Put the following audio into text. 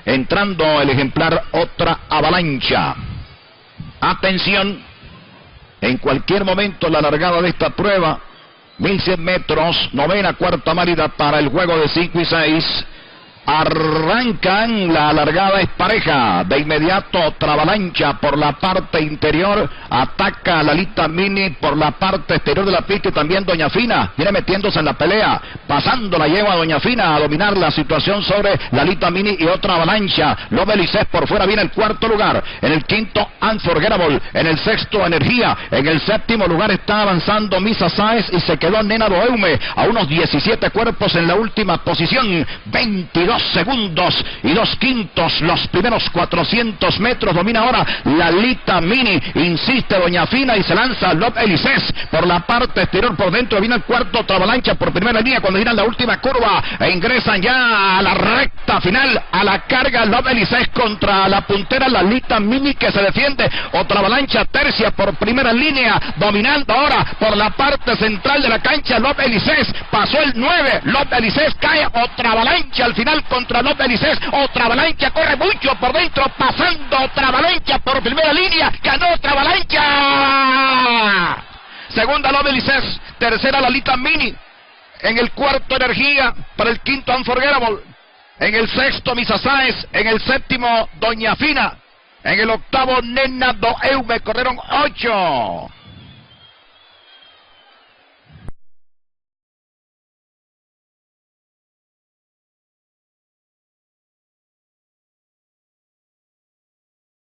entrando el ejemplar Otra Avalancha. Atención, en cualquier momento la largada de esta prueba, 1100 metros, novena, cuarta marida para el juego de 5 y 6. Arrancan, la largada es pareja. De inmediato Otra Avalancha por la parte interior, ataca a Lalita Mini por la parte exterior de la pista, y también Doña Fina viene metiéndose en la pelea, pasando la lleva a Doña Fina a dominar la situación sobre Lalita Mini y Otra Avalancha. Lobe Licés por fuera viene el cuarto lugar, en el quinto Unforgettable, en el sexto Energía, en el séptimo lugar está avanzando Misa Sáez y se quedó Nena Boheume a unos 17 cuerpos en la última posición, 22 segundos y 2/5 los primeros 400 metros. Domina ahora Lalita Mini, insiste Doña Fina y se lanza Lob Elicés por la parte exterior. Por dentro viene el cuarto Otra Avalancha por primera línea cuando giran la última curva e ingresan ya a la recta final, a la carga Lob Elicés contra la puntera Lalita Mini, que se defiende. Otra Avalancha tercia por primera línea, dominando ahora por la parte central de la cancha Lob Elicés. Pasó el 9, Lob Elicés cae. Otra Avalancha al final contra Lob Elicés. Otra Avalancha corre mucho por dentro, pasando Otra Avalancha por primera línea, ganó Otra Avalancha. Segunda Lob Elicés, tercera Lalita Mini, en el cuarto Energía, para el quinto Unforgettable, en el sexto Misa Sáez, en el séptimo Doña Fina, en el octavo Nena Boheume. Corrieron 8.